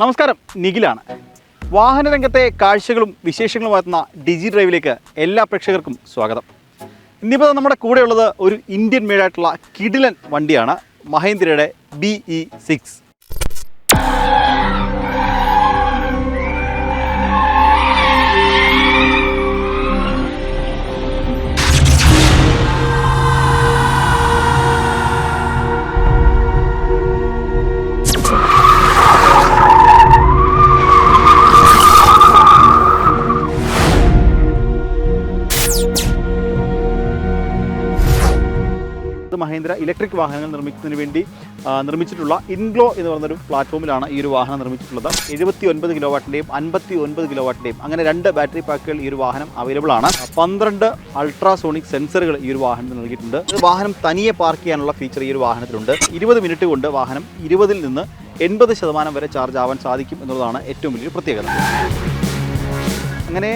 നമസ്കാരം, നിഖിലാണ്. വാഹനരംഗത്തെ കാഴ്ചകളും വിശേഷങ്ങളുമായിരുന്ന ഡിജി ഡ്രൈവിലേക്ക് എല്ലാ പ്രേക്ഷകർക്കും സ്വാഗതം. ഇന്നിപ്പോൾ നമ്മുടെ കൂടെയുള്ളത് ഒരു ഇന്ത്യൻ മെയ്ഡായിട്ടുള്ള കിടിലൻ വണ്ടിയാണ്, മഹീന്ദ്രയുടെ BE6. മഹീന്ദ്ര ഇലക്ട്രിക് വാഹനങ്ങൾ നിർമ്മിക്കുന്നതിന് വേണ്ടി നിർമ്മിച്ചിട്ടുള്ള ഇൻഗ്ലോ എന്ന് പറയുന്നൊരു പ്ലാറ്റ്ഫോമിലാണ് ഈ ഒരു വാഹനം നിർമ്മിച്ചിട്ടുള്ളത്. 79 കിലോവാട്ടിൻ്റെയും 59 കിലോവാട്ടിൻ്റെയും അങ്ങനെ 2 ബാറ്ററി പാക്കുകൾ ഈ ഒരു വാഹനം അവൈലബിൾ ആണ്. 12 അൾട്രാസോണിക് സെൻസറുകൾ ഈ ഒരു വാഹനത്തിൽ നൽകിയിട്ടുണ്ട്. വാഹനം തനിയെ പാർക്ക് ചെയ്യാനുള്ള ഫീച്ചർ ഈ ഒരു വാഹനത്തിലുണ്ട്. 20 മിനിറ്റ് കൊണ്ട് വാഹനം 20-ൽ നിന്ന് 80% വരെ ചാർജ് ആവാൻ സാധിക്കും എന്നുള്ളതാണ് ഏറ്റവും വലിയൊരു പ്രത്യേകത. അങ്ങനെ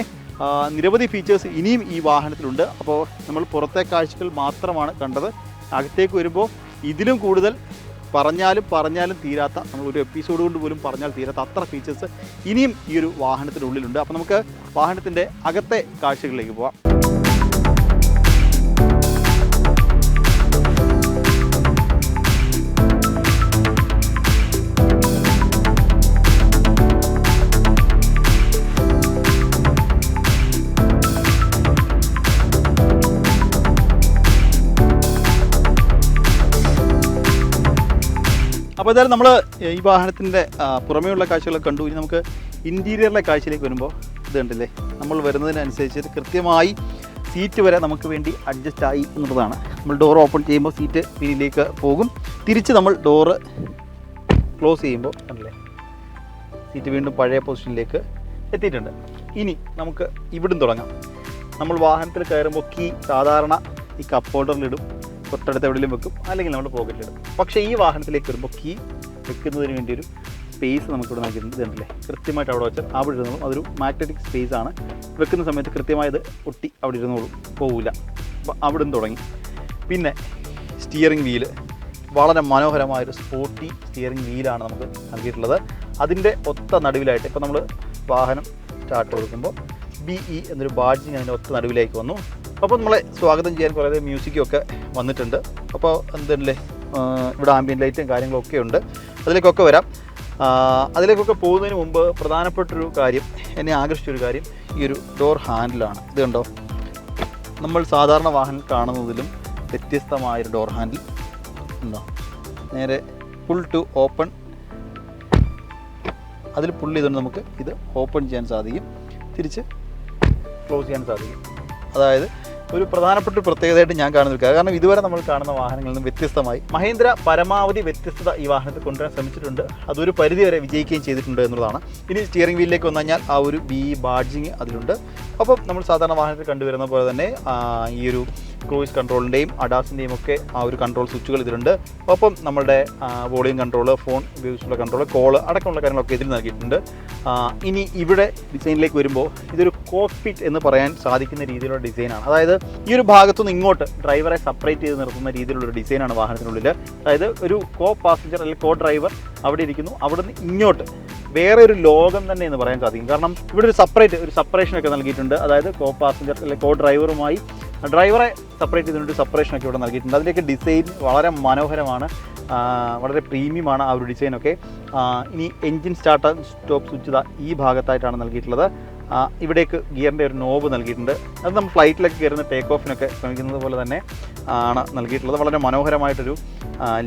നിരവധി ഫീച്ചേഴ്സ് ഇനിയും ഈ വാഹനത്തിലുണ്ട്. അപ്പോൾ നമ്മൾ പുറത്തെ കാഴ്ചകൾ മാത്രമാണ് കണ്ടത്. അകത്തേക്ക് വരുമ്പോൾ ഇതിലും കൂടുതൽ പറഞ്ഞാലും തീരാത്ത, നമ്മളൊരു എപ്പിസോഡ് കൊണ്ട് പോലും പറഞ്ഞാൽ തീരാത്ത അത്ര ഫീച്ചേഴ്സ് ഇനിയും ഈ ഒരു വാഹനത്തിനുള്ളിലുണ്ട്. അപ്പോൾ നമുക്ക് വാഹനത്തിൻ്റെ അകത്തെ കാഴ്ചകളിലേക്ക് പോവാം. അപ്പോൾ എന്തായാലും നമ്മൾ ഈ വാഹനത്തിൻ്റെ പുറമേയുള്ള കാഴ്ചകളൊക്കെ കണ്ടു. ഇനി നമുക്ക് ഇൻറ്റീരിയറിലെ കാഴ്ചയിലേക്ക് വരുമ്പോൾ ഇത് കണ്ടില്ലേ, നമ്മൾ വരുന്നതിനനുസരിച്ച് കൃത്യമായി സീറ്റ് വരെ നമുക്ക് വേണ്ടി അഡ്ജസ്റ്റ് ആയി എന്നുള്ളതാണ്. നമ്മൾ ഡോർ ഓപ്പൺ ചെയ്യുമ്പോൾ സീറ്റ് പിന്നിലേക്ക് പോകും, തിരിച്ച് നമ്മൾ ഡോറ് ക്ലോസ് ചെയ്യുമ്പോൾ കണ്ടില്ലേ സീറ്റ് വീണ്ടും പഴയ പൊസിഷനിലേക്ക് എത്തിയിട്ടുണ്ട്. ഇനി നമുക്ക് ഇവിടുന്ന് തുടങ്ങാം. നമ്മൾ വാഹനത്തിൽ കയറുമ്പോൾ കീ സാധാരണ ഈ കപ്പ് ഹോൾഡറിലിടും, തൊട്ടടുത്ത് എവിടെയെങ്കിലും വെക്കും, അല്ലെങ്കിൽ നമ്മൾ പോക്കറ്റിലിടും. പക്ഷേ ഈ വാഹനത്തിലേക്ക് വരുമ്പോൾ കീ വെക്കുന്നതിന് വേണ്ടി ഒരു സ്പേസ് നമുക്കിവിടെ നൽകിയിട്ടുണ്ട്. ഇതുണ്ടല്ലേ, കൃത്യമായിട്ട് അവിടെ വെച്ചാൽ അവിടെ ഇരുന്നോളും. അതൊരു മാഗ്നറ്റിക് സ്പേസ് ആണ്. വെക്കുന്ന സമയത്ത് കൃത്യമായത് ഒട്ടി അവിടെ ഇരുന്നോളും, പോവില്ല. അപ്പോൾ അവിടെ നിന്ന് തുടങ്ങി. പിന്നെ സ്റ്റിയറിംഗ് വീല് വളരെ മനോഹരമായൊരു സ്പോർട്ടി സ്റ്റിയറിംഗ് വീലാണ് നമുക്ക് നൽകിയിട്ടുള്ളത്. അതിൻ്റെ ഒത്ത നടുവിലായിട്ട് ഇപ്പോൾ നമ്മൾ വാഹനം സ്റ്റാർട്ട് കൊടുക്കുമ്പോൾ BE എന്നൊരു ബാഡ്ജിങ് അതിൻ്റെ ഒത്ത നടുവിലേക്ക് വന്നു. അപ്പോൾ നമ്മളെ സ്വാഗതം ചെയ്യാൻ കുറേ മ്യൂസിക്കൊക്കെ വന്നിട്ടുണ്ട്. അപ്പോൾ എന്തല്ലേ, ഇവിടെ ആംബിയൻ ലൈറ്റും കാര്യങ്ങളൊക്കെ ഉണ്ട്. അതിലേക്കൊക്കെ വരാം. അതിലേക്കൊക്കെ പോകുന്നതിന് മുമ്പ് പ്രധാനപ്പെട്ടൊരു കാര്യം, എന്നെ ആകർഷിച്ചൊരു കാര്യം ഈ ഒരു ഡോർ ഹാൻഡിലാണ്. ഇത് കണ്ടോ, നമ്മൾ സാധാരണ വാഹനം കാണുന്നതിലും വ്യത്യസ്തമായൊരു ഡോർ ഹാൻഡിൽ ഉണ്ടോ. നേരെ പുൾ ടു ഓപ്പൺ, അതിൽ പുൾ ചെയ്തുകൊണ്ട് നമുക്ക് ഇത് ഓപ്പൺ ചെയ്യാൻ സാധിക്കും, തിരിച്ച് ക്ലോസ് ചെയ്യാൻ സാധിക്കും. അതായത് ഒരു പ്രധാനപ്പെട്ട പ്രത്യേകതയായിട്ട് ഞാൻ കാണുന്ന കാരണം ഇതുവരെ നമ്മൾ കാണുന്ന വാഹനങ്ങളിൽ നിന്നും വ്യത്യസ്തമായി മഹീന്ദ്ര പരമാവധി വ്യത്യസ്തത ഈ വാഹനത്തിൽ കൊണ്ടുവരാൻ ശ്രമിച്ചിട്ടുണ്ട്. അതൊരു പരിധിവരെ വിജയിക്കുകയും ചെയ്തിട്ടുണ്ട് എന്നുള്ളതാണ്. ഇനി സ്റ്റിയറിംഗ് വീലിലേക്ക് വന്നു കഴിഞ്ഞാൽ ആ ഒരു BE ബാഡ്ജിങ് അതിലുണ്ട്. അപ്പം നമ്മൾ സാധാരണ വാഹനത്തിൽ കണ്ടുവരുന്ന പോലെ തന്നെ ഈ ഒരു ക്രൂയിസ് കൺട്രോളിൻ്റെയും അഡാസിൻ്റെയും ഒക്കെ ആ ഒരു കൺട്രോൾ സ്വിച്ചുകൾ ഇതിലുണ്ട്. ഒപ്പം നമ്മുടെ വോളിയം കൺട്രോൾ, ഫോൺ ഉപയോഗിച്ചുള്ള കൺട്രോൾ, കോള് അടക്കമുള്ള കാര്യങ്ങളൊക്കെ ഇതിൽ നൽകിയിട്ടുണ്ട്. ഇനി ഇവിടെ ഡിസൈനിലേക്ക് വരുമ്പോൾ ഇതൊരു കോക്ക്പിറ്റ് എന്ന് പറയാൻ സാധിക്കുന്ന രീതിയിലുള്ള ഡിസൈനാണ്. അതായത് ഈ ഒരു ഭാഗത്തുനിന്ന് ഇങ്ങോട്ട് ഡ്രൈവറെ സെപ്പറേറ്റ് ചെയ്ത് നിർത്തുന്ന രീതിയിലുള്ളൊരു ഡിസൈനാണ് വാഹനത്തിനുള്ളിൽ. അതായത് ഒരു കോ പാസഞ്ചർ അല്ലെങ്കിൽ കോ ഡ്രൈവർ അവിടെ ഇരിക്കുന്നു, അവിടെ നിന്ന് ഇങ്ങോട്ട് വേറെ ഒരു ലോകം തന്നെ എന്ന് പറയാൻ സാധിക്കും. കാരണം ഇവിടെ ഒരു സെപ്പറേഷനൊക്കെ നൽകിയിട്ടുണ്ട്. അതായത് കോ പാസഞ്ചർ അല്ലെങ്കിൽ കോ ഡ്രൈവറുമായി ഡ്രൈവറെ സെപ്പറേറ്റ് ചെയ്തിട്ട് സെപ്പറേഷനൊക്കെ ഇവിടെ നൽകിയിട്ടുണ്ട്. അതിലേക്ക് ഡിസൈൻ വളരെ മനോഹരമാണ്, വളരെ പ്രീമിയമാണ് ആ ഒരു ഡിസൈനൊക്കെ. ഇനി എൻജിൻ സ്റ്റാർട്ട് സ്റ്റോപ്പ് സ്വിച്ച് ഈ ഭാഗത്തായിട്ടാണ് നൽകിയിട്ടുള്ളത്. ഇവിടേക്ക് ഗിയറിൻ്റെ ഒരു നോബ് നൽകിയിട്ടുണ്ട്. അത് നമ്മൾ ഫ്ലൈറ്റിലൊക്കെ കയറുന്ന ടേക്ക് ഓഫിനൊക്കെ ശ്രമിക്കുന്നത് പോലെ തന്നെ ആണ് നൽകിയിട്ടുള്ളത്. വളരെ മനോഹരമായിട്ടൊരു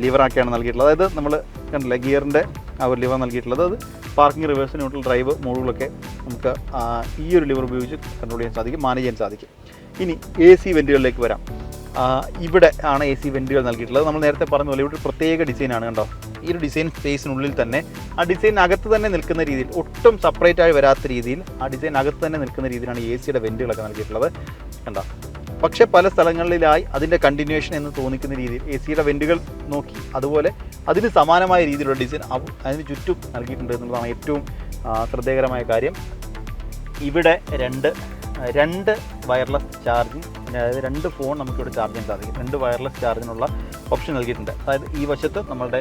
ലിവറാക്കിയാണ് നൽകിയിട്ടുള്ളത്. അതായത് നമ്മൾ കണ്ടില്ല ഗിയറിൻ്റെ ആ ഒരു ലിവർ നൽകിയിട്ടുള്ളത്. അത് പാർക്കിംഗ്, റിവേഴ്സ്, ന്യൂട്രൽ, ഡ്രൈവ് മോഡുകളൊക്കെ നമുക്ക് ഈ ഒരു ലിവർ ഉപയോഗിച്ച് കൺട്രോൾ ചെയ്യാൻ സാധിക്കും, മാനേജ് ചെയ്യാൻ സാധിക്കും. ഇനി AC വെൻറ്റുകളിലേക്ക് വരാം. ഇവിടെ ആണ് AC വെൻറ്റുകൾ നൽകിയിട്ടുള്ളത്. നമ്മൾ നേരത്തെ പറഞ്ഞ പോലെ ഇവിടെ ഒരു പ്രത്യേക ഡിസൈനാണ് കണ്ടോ. ഈ ഒരു ഡിസൈൻ സ്പേസിനുള്ളിൽ തന്നെ ആ ഡിസൈനകത്ത് തന്നെ നിൽക്കുന്ന രീതിയിൽ, ഒട്ടും സെപ്പറേറ്റായി വരാത്ത രീതിയിൽ ആ ഡിസൈനകത്ത് തന്നെ നിൽക്കുന്ന രീതിയിലാണ് ACയുടെ വെൻറ്റുകളൊക്കെ നൽകിയിട്ടുള്ളത് കണ്ടോ. പക്ഷേ പല സ്ഥലങ്ങളിലായി അതിൻ്റെ കണ്ടിന്യൂവേഷൻ എന്ന് തോന്നിക്കുന്ന രീതിയിൽ ACയുടെ വെൻറ്റുകൾ നോക്കി അതുപോലെ അതിന് സമാനമായ രീതിയിലുള്ള ഡിസൈൻ അതിന് ചുറ്റും നൽകിയിട്ടുണ്ട് എന്നുള്ളതാണ് ഏറ്റവും ശ്രദ്ധേയകരമായ കാര്യം. ഇവിടെ രണ്ട് വയർലെസ് ചാർജിങ്, അതായത് 2 ഫോൺ നമുക്കിവിടെ ചാർജ് ചെയ്യാൻ സാധിക്കും. 2 വയർലെസ് ചാർജിനുള്ള ഓപ്ഷൻ നൽകിയിട്ടുണ്ട്. അതായത് ഈ വശത്ത് നമ്മളുടെ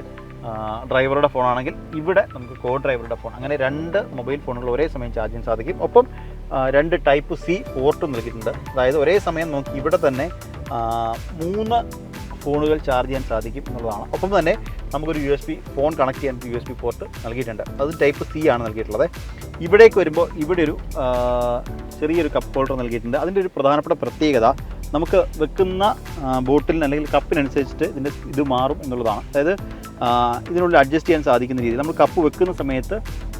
ഡ്രൈവറുടെ ഫോണാണെങ്കിൽ ഇവിടെ നമുക്ക് കോ ഡ്രൈവറുടെ ഫോൺ, അങ്ങനെ 2 മൊബൈൽ ഫോണുകൾ ഒരേ സമയം ചാർജ് ചെയ്യാൻ സാധിക്കും. ഒപ്പം 2 ടൈപ്പ് സി പോർട്ടും നൽകിയിട്ടുണ്ട്. അതായത് ഒരേ സമയം നമുക്ക് ഇവിടെ തന്നെ 3 ഫോണുകൾ ചാർജ് ചെയ്യാൻ സാധിക്കും എന്നുള്ളതാണ്. ഒപ്പം തന്നെ നമുക്കൊരു USB ഫോൺ കണക്ട് ചെയ്യാൻ USB പോർട്ട് നൽകിയിട്ടുണ്ട്. അത് ടൈപ്പ് സി ആണ് നൽകിയിട്ടുള്ളത്. ഇവിടേക്ക് വരുമ്പോൾ ഇവിടെ ഒരു ചെറിയൊരു കപ്പ് ഹോൾഡർ നൽകിയിട്ടുണ്ട്. അതിൻ്റെ ഒരു പ്രധാനപ്പെട്ട പ്രത്യേകത നമുക്ക് വെക്കുന്ന ബോട്ടിലിന് അല്ലെങ്കിൽ കപ്പിനനുസരിച്ചിട്ട് ഇത് മാറും എന്നുള്ളതാണ്. അതായത് ഇതിനുള്ളിൽ അഡ്ജസ്റ്റ് ചെയ്യാൻ സാധിക്കുന്ന രീതിയിൽ നമ്മൾ കപ്പ് വെക്കുന്ന സമയത്ത്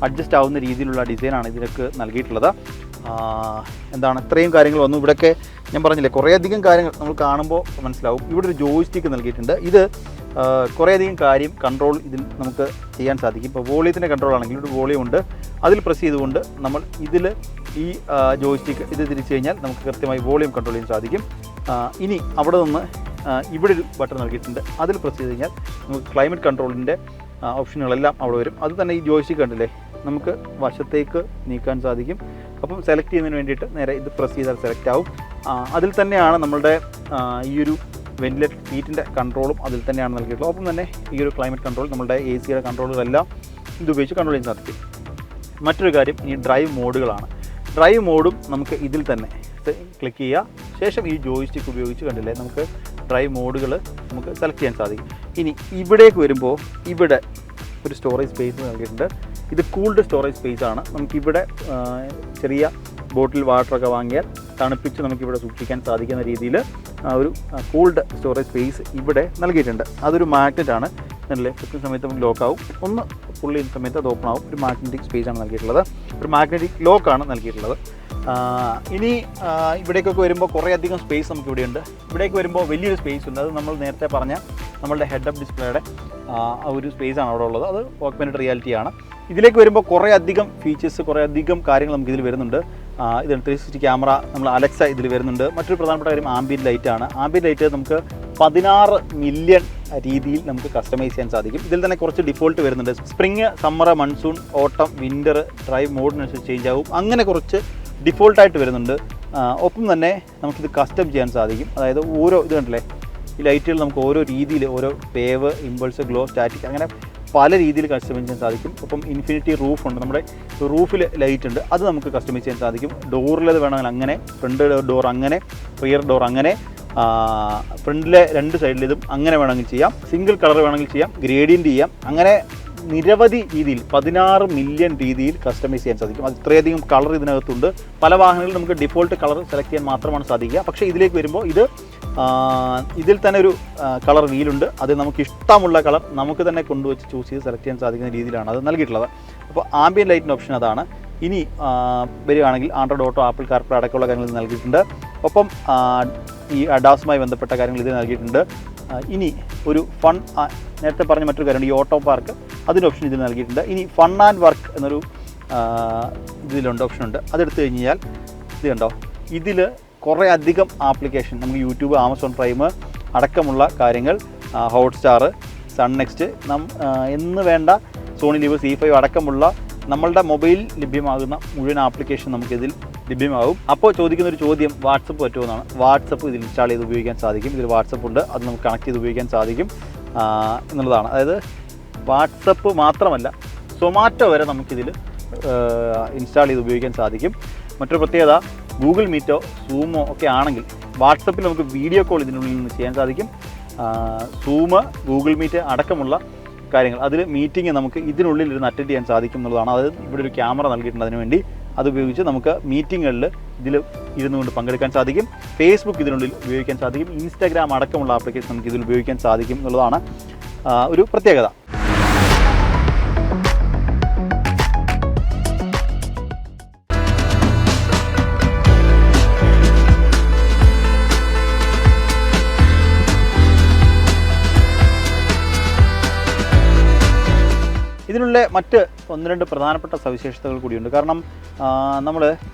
അഡ്ജസ്റ്റ് ആവുന്ന രീതിയിലുള്ള ഡിസൈനാണ് ഇതിനൊക്കെ നൽകിയിട്ടുള്ളത്. എന്താണ് ഇത്രയും കാര്യങ്ങൾ വന്നു. ഇവിടെയൊക്കെ ഞാൻ പറഞ്ഞില്ലേ കുറേയധികം കാര്യങ്ങൾ നമ്മൾ കാണുമ്പോൾ മനസ്സിലാവും. ഇവിടെ ഒരു ജോയ്സ്റ്റിക്ക് നൽകിയിട്ടുണ്ട്. ഇത് കുറേയധികം കൺട്രോൾ ഇതിൽ നമുക്ക് ചെയ്യാൻ സാധിക്കും. ഇപ്പോൾ വോളിയത്തിൻ്റെ കൺട്രോൾ ആണെങ്കിൽ ഒരു വോളിയം ഉണ്ട്, അതിൽ പ്രസ് ചെയ്തുകൊണ്ട് നമ്മൾ ഇതിൽ ഈ ജോയ്സ്റ്റിക്ക് ഇത് തിരിച്ചു കഴിഞ്ഞാൽ നമുക്ക് കൃത്യമായി വോളിയം കൺട്രോൾ ചെയ്യാൻ സാധിക്കും. ഇനി അവിടെ നിന്ന് ഇവിടെ ഒരു ബട്ടൺ നൽകിയിട്ടുണ്ട്, അതിൽ പ്രസ് ചെയ്ത് കഴിഞ്ഞാൽ നമുക്ക് ക്ലൈമറ്റ് കൺട്രോളിൻ്റെ ഓപ്ഷനുകളെല്ലാം അവിടെ വരും. അത് തന്നെ ഈ ജോയ്സ്റ്റിക്ക് കണ്ടില്ലേ നമുക്ക് വശത്തേക്ക് നീക്കാൻ സാധിക്കും. അപ്പം സെലക്ട് ചെയ്യുന്നതിന് വേണ്ടിയിട്ട് നേരെ ഇത് പ്രസ് ചെയ്താൽ സെലക്ട് ആവും. അതിൽ തന്നെയാണ് നമ്മളുടെ ഈ ഒരു വെന്റിലേറ്റർ ഹീറ്റിൻ്റെ കൺട്രോളും അതിൽ തന്നെയാണ് നൽകിയിട്ടുള്ളത്. ഒപ്പം തന്നെ ഈ ഒരു ക്ലൈമറ്റ് കൺട്രോൾ നമ്മുടെ AC യുടെ കൺട്രോളുകളെല്ലാം ഇതുപയോഗിച്ച് കൺട്രോൾ ചെയ്യാൻ സാധിക്കും. മറ്റൊരു കാര്യം ഈ ഡ്രൈവ് മോഡുകളാണ്. ഡ്രൈവ് മോഡും നമുക്ക് ഇതിൽ തന്നെ ക്ലിക്ക് ചെയ്യുക. ശേഷം ഈ ജോയ്സ്റ്റിക്ക് ഉപയോഗിച്ച് കണ്ടില്ലേ നമുക്ക് ഡ്രൈവ് മോഡുകൾ നമുക്ക് സെലക്ട് ചെയ്യാൻ സാധിക്കും. ഇനി ഇവിടേക്ക് വരുമ്പോൾ ഇവിടെ ഒരു സ്റ്റോറേജ് സ്പേസ് നൽകിയിട്ടുണ്ട്. ഇത് കൂൾഡ് സ്റ്റോറേജ് സ്പേസ് ആണ്. നമുക്കിവിടെ ചെറിയ ബോട്ടിൽ വാട്ടറൊക്കെ വാങ്ങിയാൽ തണുപ്പിച്ച് നമുക്കിവിടെ സൂക്ഷിക്കാൻ സാധിക്കുന്ന രീതിയിൽ ഒരു കൂൾഡ് സ്റ്റോറേജ് സ്പേസ് ഇവിടെ നൽകിയിട്ടുണ്ട്. അതൊരു മാഗ്നറ്റാണ്. അല്ലേ കൃത്യ സമയത്ത് നമുക്ക് ലോക്കാവും, ഒന്ന് പുള്ളി ചെയ്യുന്ന സമയത്ത് അത് ഓപ്പൺ ആവും. ഒരു മാഗ്നറ്റിക് സ്പേസ് ആണ് നൽകിയിട്ടുള്ളത്, ഒരു മാഗ്നറ്റിക് ലോക്കാണ് നൽകിയിട്ടുള്ളത്. ഇനി ഇവിടേക്കൊക്കെ വരുമ്പോൾ കുറേയധികം സ്പേസ് നമുക്ക് ഇവിടെയുണ്ട്. ഇവിടേക്ക് വരുമ്പോൾ വലിയൊരു സ്പേസ് ഉണ്ട്. അത് നമ്മൾ നേരത്തെ പറഞ്ഞ നമ്മളുടെ ഹെഡ് അപ്പ് ഡിസ്പ്ലേയുടെ ഒരു സ്പേസാണ് അവിടെ ഉള്ളത്. അത് ഓഗ്മെന്റഡ് റിയാലിറ്റിയാണ്. ഇതിലേക്ക് വരുമ്പോൾ കുറേയധികം ഫീച്ചേഴ്സ്, കുറേയധികം കാര്യങ്ങൾ നമുക്ക് ഇതിൽ വരുന്നുണ്ട്. ഇത് 360 ക്യാമറ, നമ്മൾ അലക്സ ഇതിൽ വരുന്നുണ്ട്. മറ്റൊരു പ്രധാനപ്പെട്ട കാര്യം ആംബിയൻറ്റ് ലൈറ്റാണ്. ആംബിയൻറ്റ് ലൈറ്റ് നമുക്ക് 16 മില്യൺ രീതിയിൽ നമുക്ക് കസ്റ്റമൈസ് ചെയ്യാൻ സാധിക്കും. ഇതിൽ തന്നെ കുറച്ച് ഡിഫോൾട്ട് വരുന്നുണ്ട്. സ്പ്രിങ്, സമ്മർ, മൺസൂൺ, ഓട്ടം, വിൻ്റർ, ഡ്രൈവ് മോഡിനനുസരിച്ച് ചേഞ്ച് ആവും. അങ്ങനെ കുറച്ച് ഡിഫോൾട്ടായിട്ട് വരുന്നുണ്ട്. ഒപ്പം തന്നെ നമുക്കിത് കസ്റ്റം ചെയ്യാൻ സാധിക്കും. അതായത് ഓരോ ഇത് കണ്ടില്ലേ ഈ ലൈറ്റുകൾ നമുക്ക് ഓരോ രീതിയിൽ, ഓരോ വേവ്, ഇമ്പൾസ്, ഗ്ലോ, സ്റ്റാറ്റിക്, അങ്ങനെ പല രീതിയിൽ കസ്റ്റമൈസ് ചെയ്യാൻ സാധിക്കും. ഒപ്പം ഇൻഫിനിറ്റി റൂഫ് ഉണ്ട്, നമ്മുടെ റൂഫിൽ ലൈറ്റ് ഉണ്ട്, അത് നമുക്ക് കസ്റ്റമൈസ് ചെയ്യാൻ സാധിക്കും. ഡോറിലത് വേണമെങ്കിൽ അങ്ങനെ, ഫ്രണ്ട് ഡോർ അങ്ങനെ, റിയർ ഡോർ അങ്ങനെ, ഫ്രണ്ടിലെ 2 സൈഡിൽ ഇതും അങ്ങനെ വേണമെങ്കിൽ ചെയ്യാം. സിംഗിൾ കളർ വേണമെങ്കിൽ ചെയ്യാം, ഗ്രേഡിയൻ്റ് ചെയ്യാം. അങ്ങനെ നിരവധി രീതിയിൽ 16 മില്യൺ രീതിയിൽ കസ്റ്റമൈസ് ചെയ്യാൻ സാധിക്കും. അത് ഇത്രയധികം കളർ ഇതിനകത്തുണ്ട്. പല വാഹനങ്ങളിൽ നമുക്ക് ഡിഫോൾട്ട് കളർ സെലക്ട് ചെയ്യാൻ മാത്രമാണ് സാധിക്കുക. പക്ഷേ ഇതിലേക്ക് വരുമ്പോൾ ഇതിൽ തന്നെ ഒരു കളർ വീലുണ്ട്. അത് നമുക്ക് ഇഷ്ടമുള്ള കളർ നമുക്ക് തന്നെ കൊണ്ടുവച്ച് ചൂസ് ചെയ്ത് സെലക്ട് ചെയ്യാൻ സാധിക്കുന്ന രീതിയിലാണ് അത് നൽകിയിട്ടുള്ളത്. അപ്പോൾ ആംബിയൻ ലൈറ്റിൻ്റെ ഓപ്ഷൻ അതാണ്. ഇനി വരികയാണെങ്കിൽ ആൻഡ്രോയിഡ് ഓട്ടോ, ആപ്പിൾ കാർപ്ലേ അടക്കമുള്ള കാര്യങ്ങൾ ഇത് നൽകിയിട്ടുണ്ട്. ഒപ്പം ഈ അഡാസുമായി ബന്ധപ്പെട്ട കാര്യങ്ങൾ ഇത് നൽകിയിട്ടുണ്ട്. ഇനി ഒരു ഫൺ, നേരത്തെ പറഞ്ഞ മറ്റൊരു കാര്യമുണ്ട്, ഈ ഓട്ടോ പാർക്ക്, അതിൻ്റെ ഓപ്ഷൻ ഇതിൽ നൽകിയിട്ടുണ്ട്. ഇനി ഫൺ ആൻഡ് വർക്ക് എന്നൊരു ഇതിലുണ്ട്, ഓപ്ഷനുണ്ട്. അതെടുത്ത് കഴിഞ്ഞാൽ ഇത് കണ്ടോ, ഇതിൽ കുറേ അധികം ആപ്ലിക്കേഷൻ, നമുക്ക് യൂട്യൂബ്, ആമസോൺ പ്രൈം അടക്കമുള്ള കാര്യങ്ങൾ, ഹോട്ട്സ്റ്റാർ, സൺ നെക്സ്റ്റ്, എന്ന് വേണ്ട സോണി ലിവ്, C5 അടക്കമുള്ള നമ്മളുടെ മൊബൈലിൽ ലഭ്യമാകുന്ന മുഴുവൻ ആപ്ലിക്കേഷൻ നമുക്കിതിൽ ലഭ്യമാകും. അപ്പോൾ ചോദിക്കുന്നൊരു ചോദ്യം, വാട്സപ്പ് പറ്റുമെന്നാണ്. വാട്സപ്പ് ഇതിൽ ഇൻസ്റ്റാൾ ചെയ്ത് ഉപയോഗിക്കാൻ സാധിക്കും. ഇതിൽ വാട്സപ്പ് ഉണ്ട്, അത് നമുക്ക് കണക്ട് ചെയ്ത് ഉപയോഗിക്കാൻ സാധിക്കും എന്നുള്ളതാണ്. അതായത് വാട്സപ്പ് മാത്രമല്ല, സൊമാറ്റോ വരെ നമുക്കിതിൽ ഇൻസ്റ്റാൾ ചെയ്ത് ഉപയോഗിക്കാൻ സാധിക്കും. മറ്റൊരു പ്രത്യേകത, ഗൂഗിൾ മീറ്റോ സൂമോ ഒക്കെ ആണെങ്കിൽ വാട്സപ്പിൽ നമുക്ക് വീഡിയോ കോൾ ഇതിനുള്ളിൽ നിന്ന് ചെയ്യാൻ സാധിക്കും. സൂം, ഗൂഗിൾ മീറ്റ് അടക്കമുള്ള കാര്യങ്ങൾ, അതിൽ മീറ്റിംഗ് നമുക്ക് ഇതിനുള്ളിൽ ഇരുന്ന് അറ്റൻഡ് ചെയ്യാൻ സാധിക്കും എന്നുള്ളതാണ്. അത് ഇവിടെ ഒരു ക്യാമറ നൽകിയിട്ടുണ്ട് അതിന് വേണ്ടി. അതുപയോഗിച്ച് നമുക്ക് മീറ്റിങ്ങുകളിൽ ഇതിൽ ഇരുന്നുകൊണ്ട് പങ്കെടുക്കാൻ സാധിക്കും. ഫേസ്ബുക്ക് ഇതിനുള്ളിൽ ഉപയോഗിക്കാൻ സാധിക്കും. ഇൻസ്റ്റാഗ്രാം അടക്കമുള്ള ആപ്ലിക്കേഷൻ നമുക്ക് ഇതിൽ ഉപയോഗിക്കാൻ സാധിക്കും എന്നുള്ളതാണ് ഒരു പ്രത്യേകത. ഇതിനുള്ള മറ്റ് 1-2 പ്രധാനപ്പെട്ട സവിശേഷതകൾ കൂടിയുണ്ട്. കാരണം നമ്മൾ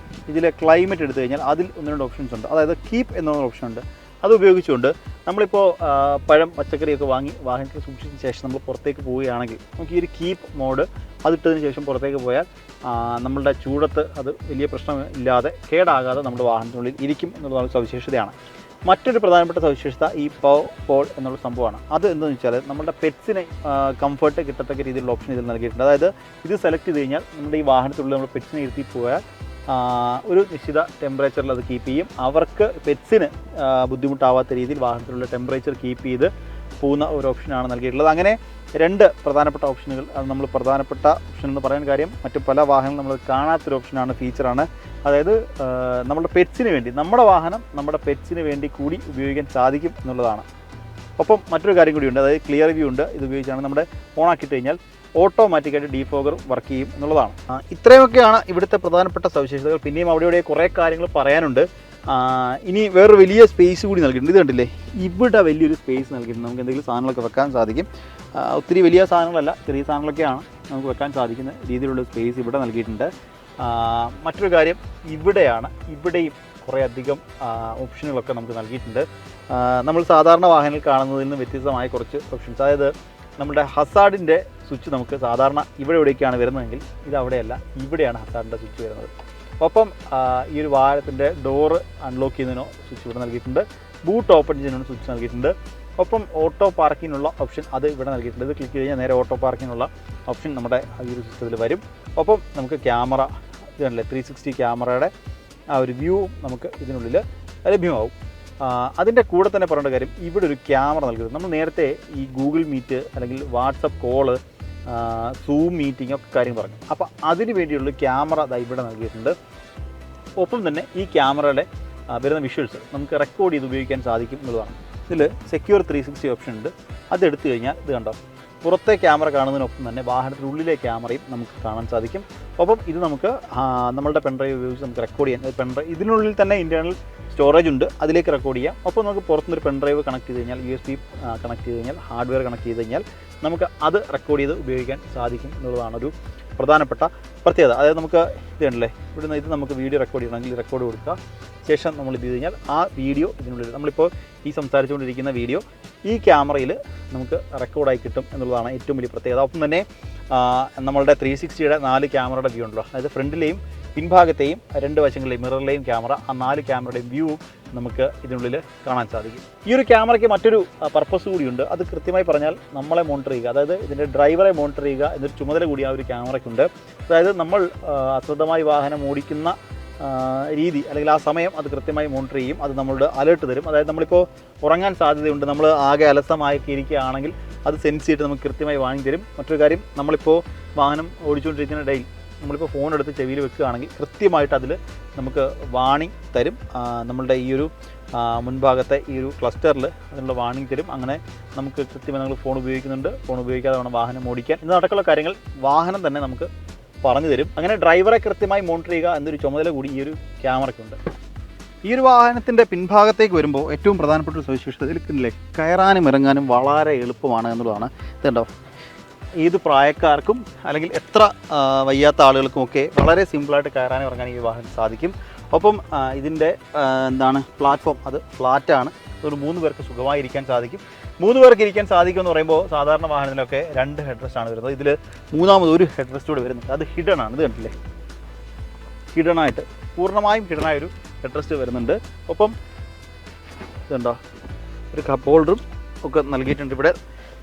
ഇതിൽ ക്ലൈമറ്റ് എടുത്തു കഴിഞ്ഞാൽ അതിൽ 1-2 ഓപ്ഷൻസ് ഉണ്ട്. അതായത് കീപ്പ് എന്നുള്ള ഓപ്ഷൻ ഉണ്ട്. അത് ഉപയോഗിച്ചുകൊണ്ട് നമ്മളിപ്പോൾ പഴം, പച്ചക്കറിയൊക്കെ വാങ്ങി വാഹനത്തിൽ സൂക്ഷിച്ചതിന് ശേഷം നമ്മൾ പുറത്തേക്ക് പോവുകയാണെങ്കിൽ നമുക്ക് ഈ ഒരു കീപ്പ് മോഡ് അതിട്ടതിന് ശേഷം പുറത്തേക്ക് പോയാൽ നമ്മളുടെ ചൂടത്ത് അത് വലിയ പ്രശ്നമില്ലാതെ, കേടാകാതെ നമ്മുടെ വാഹനത്തിനുള്ളിൽ ഇരിക്കും എന്നുള്ളതാണ് സവിശേഷതയാണ്. മറ്റൊരു പ്രധാനപ്പെട്ട സവിശേഷത ഈ പോൾ എന്നുള്ള സംഭവമാണ്. അത് എന്താണെന്ന് വെച്ചാൽ നമ്മുടെ പെറ്റ്സിനെ കംഫർട്ട് കിട്ടത്തക്ക രീതിയിലുള്ള ഓപ്ഷൻ ഇതിൽ നൽകിയിട്ടുണ്ട്. അതായത് ഇത് സെലക്ട് ചെയ്ത് കഴിഞ്ഞാൽ നമ്മുടെ ഈ വാഹനത്തിലുള്ള നമ്മുടെ പെറ്റ്സിനെ ഇരുത്തി പോയാൽ ഒരു നിശ്ചിത ടെമ്പറേച്ചറിൽ അത് കീപ്പ് ചെയ്യും. അവർക്ക് പെറ്റ്സിന് ബുദ്ധിമുട്ടാവാത്ത രീതിയിൽ വാഹനത്തിലുള്ള ടെമ്പറേച്ചർ കീപ്പ് ചെയ്ത് പോകുന്ന ഒരു ഓപ്ഷനാണ് നൽകിയിട്ടുള്ളത്. അങ്ങനെ രണ്ട് പ്രധാനപ്പെട്ട ഓപ്ഷനുകൾ. അത് നമ്മൾ പ്രധാനപ്പെട്ട ഓപ്ഷൻ എന്ന് പറയാൻ കാര്യം മറ്റു പല വാഹനങ്ങളും നമ്മൾ കാണാത്തൊരു ഓപ്ഷനാണ്, ഫീച്ചറാണ്. അതായത് നമ്മുടെ പെറ്റ്സിന് വേണ്ടി, നമ്മുടെ വാഹനം നമ്മുടെ പെറ്റ്സിന് വേണ്ടി കൂടി ഉപയോഗിക്കാൻ സാധിക്കും എന്നുള്ളതാണ്. ഒപ്പം മറ്റൊരു കാര്യം കൂടിയുണ്ട്, അതായത് ക്ലിയർ വ്യൂ ഉണ്ട്. ഇത് ഉപയോഗിച്ചാണ് നമ്മുടെ ഓണാക്കിയിട്ട് കഴിഞ്ഞാൽ ഓട്ടോമാറ്റിക്കായിട്ട് ഡീഫോഗർ വർക്ക് ചെയ്യും എന്നുള്ളതാണ്. ഇത്രയൊക്കെയാണ് ഇവിടുത്തെ പ്രധാനപ്പെട്ട സവിശേഷതകൾ. പിന്നെയും അവിടെ കുറേ കാര്യങ്ങൾ പറയാനുണ്ട്. ഇനി വേറൊരു വലിയ സ്പേസ് കൂടി നൽകിയിട്ടുണ്ട്. ഇത് കണ്ടില്ലേ, ഇവിടെ വലിയൊരു സ്പേസ് നൽകിയിട്ടുണ്ട്. നമുക്ക് എന്തെങ്കിലും സാധനങ്ങളൊക്കെ വെക്കാൻ സാധിക്കും. ഒത്തിരി വലിയ സാധനങ്ങളല്ല, ചെറിയ സാധനങ്ങളൊക്കെയാണ് നമുക്ക് വെക്കാൻ സാധിക്കുന്ന രീതിയിലുള്ള സ്പേസ് ഇവിടെ നൽകിയിട്ടുണ്ട്. മറ്റൊരു കാര്യം ഇവിടെയും കുറേ അധികം ഓപ്ഷനുകളൊക്കെ നമുക്ക് നൽകിയിട്ടുണ്ട്. നമ്മൾ സാധാരണ വാഹനങ്ങൾ കാണുന്നതിൽ നിന്ന് വ്യത്യസ്തമായ കുറച്ച് ഓപ്ഷൻസ്. അതായത് നമ്മുടെ ഹസാർഡിൻ്റെ സ്വിച്ച് നമുക്ക് സാധാരണ എവിടേക്കാണ് വരുന്നതെങ്കിൽ ഇത് അവിടെയല്ല, ഇവിടെയാണ് ഹസാർഡിൻ്റെ സ്വിച്ച് വരുന്നത്. ഒപ്പം ഈ ഒരു വാഹനത്തിൻ്റെ ഡോറ് അൺലോക്ക് ചെയ്യുന്നതിനോ സ്വിച്ച് ഇവിടെ നൽകിയിട്ടുണ്ട്. ബൂട്ട് ഓപ്പൺ ചെയ്യുന്നതിനോ സ്വിച്ച് നൽകിയിട്ടുണ്ട്. ഒപ്പം ഓട്ടോ പാർക്കിങ്ങിനുള്ള ഓപ്ഷൻ അത് ഇവിടെ നൽകിയിട്ടുണ്ട്. ഇത് ക്ലിക്ക് കഴിഞ്ഞാൽ നേരെ ഓട്ടോ പാർക്കിങ്ങിനുള്ള ഓപ്ഷൻ നമ്മുടെ ഈ ഒരു സിസ്റ്റത്തിൽ വരും. ഒപ്പം നമുക്ക് ക്യാമറ, ഇതല്ലേ 360 ക്യാമറയുടെ ആ ഒരു വ്യൂ നമുക്ക് ഇതിനുള്ളിൽ ലഭ്യമാവും. അതിൻ്റെ കൂടെ തന്നെ പറയേണ്ട കാര്യം, ഇവിടെ ഒരു ക്യാമറ നൽകുന്നത്. നമ്മൾ നേരത്തെ ഈ ഗൂഗിൾ മീറ്റ് അല്ലെങ്കിൽ വാട്സപ്പ് കോള്, സൂം മീറ്റിംഗ് ഒക്കെ കാര്യം പറഞ്ഞു. അപ്പോൾ അതിന് വേണ്ടിയുള്ള ക്യാമറ ഇവിടെ നൽകിയിട്ടുണ്ട്. ഒപ്പം തന്നെ ഈ ക്യാമറയുടെ വരുന്ന വിഷ്വൽസ് നമുക്ക് റെക്കോർഡ് ചെയ്ത് ഉപയോഗിക്കാൻ സാധിക്കും എന്നുള്ളതാണ്. ഇതിൽ സെക്യൂർ 360 ഓപ്ഷൻ ഉണ്ട്. അതെടുത്തു കഴിഞ്ഞാൽ ഇത് കണ്ടോ, പുറത്തെ ക്യാമറ കാണുന്നതിനൊപ്പം തന്നെ വാഹനത്തിനുള്ളിലെ ക്യാമറയും നമുക്ക് കാണാൻ സാധിക്കും. ഒപ്പം ഇത് നമുക്ക് നമ്മളുടെ പെൻഡ്രൈവ് ഉപയോഗിച്ച് നമുക്ക് റെക്കോർഡ് ചെയ്യാം. ഇതിനുള്ളിൽ തന്നെ ഇൻറ്റേർണൽ സ്റ്റോറേജ് ഉണ്ട്, അതിലേക്ക് റെക്കോർഡ് ചെയ്യാം. ഒപ്പം നമുക്ക് പുറത്തുനിന്നൊരു പെൻഡ്രൈവ് കണക്ട് ചെയ്ത് കഴിഞ്ഞാൽ, USB കണക്ട് ചെയ്ത് കഴിഞ്ഞാൽ, ഹാർഡ്വെയർ കണക്ട് ചെയ്ത് കഴിഞ്ഞാൽ നമുക്ക് അത് റെക്കോർഡ് ചെയ്ത് ഉപയോഗിക്കാൻ സാധിക്കും എന്നുള്ളതാണ് ഒരു പ്രധാനപ്പെട്ട പ്രത്യേകത. അതായത് നമുക്ക് ഇത് കണ്ടല്ലേ, ഇവിടുന്ന് ഇത് നമുക്ക് വീഡിയോ റെക്കോർഡ് ചെയ്യണമെങ്കിൽ റെക്കോർഡ് കൊടുക്കുക. ശേഷം നമ്മൾ ഇത് ചെയ്ത് കഴിഞ്ഞാൽ ആ വീഡിയോ ഇതിനുള്ളിൽ, നമ്മളിപ്പോൾ ഈ സംസാരിച്ചുകൊണ്ടിരിക്കുന്ന വീഡിയോ ഈ ക്യാമറയിൽ നമുക്ക് റെക്കോർഡായി കിട്ടും എന്നുള്ളതാണ് ഏറ്റവും വലിയ പ്രത്യേകത. ഒപ്പം തന്നെ നമ്മളുടെ 360യുടെ 4 ക്യാമറയുടെ വ്യൂ ഉണ്ടല്ലോ, അതായത് ഫ്രണ്ടിലെയും പിൻഭാഗത്തെയും 2 വശങ്ങളിലെയും മിററിലെയും ക്യാമറ, ആ 4 ക്യാമറയുടെയും വ്യൂ നമുക്ക് ഇതിനുള്ളിൽ കാണാൻ സാധിക്കും. ഈ ഒരു ക്യാമറയ്ക്ക് മറ്റൊരു പർപ്പസ് കൂടിയുണ്ട്. അത് കൃത്യമായി പറഞ്ഞാൽ നമ്മളെ മോണിറ്റർ ചെയ്യുക, അതായത് ഇതിൻ്റെ ഡ്രൈവറെ മോണിറ്റർ ചെയ്യുക എന്നൊരു ചുമതല കൂടി ആ ഒരു ക്യാമറയ്ക്കുണ്ട്. അതായത് നമ്മൾ അശ്രദ്ധമായി വാഹനം ഓടിക്കുന്ന രീതി അല്ലെങ്കിൽ ആ സമയം അത് കൃത്യമായി മോണിറ്റർ ചെയ്യും. അത് നമ്മളുടെ അലേർട്ട് തരും. അതായത് നമ്മളിപ്പോൾ ഉറങ്ങാൻ സാധ്യതയുണ്ട്, നമ്മൾ ആകെ അലസമായൊക്കെ ഇരിക്കുകയാണെങ്കിൽ അത് സെൻസ് ചെയ്തിട്ട് നമുക്ക് കൃത്യമായി വാണിംഗ് തരും. മറ്റൊരു കാര്യം, നമ്മളിപ്പോൾ വാഹനം ഓടിച്ചുകൊണ്ടിരിക്കുന്ന ഇടയിൽ നമ്മളിപ്പോൾ ഫോൺ എടുത്ത് ചെവിയിൽ വെക്കുകയാണെങ്കിൽ കൃത്യമായിട്ട് അതിൽ നമുക്ക് വാണിംഗ് തരും. നമ്മളുടെ ഈ ഒരു മുൻഭാഗത്തെ ഈ ഒരു ക്ലസ്റ്ററിൽ അതിനുള്ള വാണിംഗ് തരും. അങ്ങനെ നമുക്ക് കൃത്യമായി നമ്മൾ ഫോൺ ഉപയോഗിക്കുന്നുണ്ട്, ഫോൺ ഉപയോഗിക്കാതെ വേണം വാഹനം ഓടിക്കാൻ എന്നടക്കമുള്ള കാര്യങ്ങൾ വാഹനം തന്നെ നമുക്ക് പറഞ്ഞു തരും. അങ്ങനെ ഡ്രൈവറെ കൃത്യമായി മോണിറ്റർ ചെയ്യുക എന്നൊരു ചുമതല കൂടി ഈ ഒരു ക്യാമറയ്ക്കുണ്ട്. ഈ ഒരു വാഹനത്തിൻ്റെ പിൻഭാഗത്തേക്ക് വരുമ്പോൾ ഏറ്റവും പ്രധാനപ്പെട്ട ഒരു സവിശേഷത ഇതിലെ കയറാനും ഇറങ്ങാനും വളരെ എളുപ്പമാണ് എന്നുള്ളതാണ്. ഇതുണ്ടോ, ഏത് പ്രായക്കാർക്കും അല്ലെങ്കിൽ എത്ര വയ്യാത്ത ആളുകൾക്കുമൊക്കെ വളരെ സിമ്പിളായിട്ട് കയറാനും ഇറങ്ങാനും ഈ വാഹനം സാധിക്കും. ഒപ്പം ഇതിൻ്റെ പ്ലാറ്റ്ഫോം അത് ഫ്ലാറ്റാണ്. ഒരു 3 പേർക്ക് സുഖമായി ഇരിക്കാൻ സാധിക്കും. 3 പേർക്ക് ഇരിക്കാൻ സാധിക്കും എന്ന് പറയുമ്പോൾ സാധാരണ വാഹനത്തിലൊക്കെ 2 ഹെഡ് റെസ്റ്റാണ് വരുന്നത്. ഇതിൽ മൂന്നാമത് ഒരു ഹെഡ് റെസ്റ്റ് കൂടെ വരുന്നുണ്ട്. അത് ഹിഡൻ ആണ്. ഇത് കണ്ടില്ലേ, ഹിഡനായിട്ട് പൂർണ്ണമായും ഹിഡനായൊരു ഹെഡ് റെസ്റ്റ് വരുന്നുണ്ട്. ഒപ്പം ഇതുണ്ടോ, ഒരു കപ്പ് ഹോൾഡറും ഒക്കെ നൽകിയിട്ടുണ്ട്. ഇവിടെ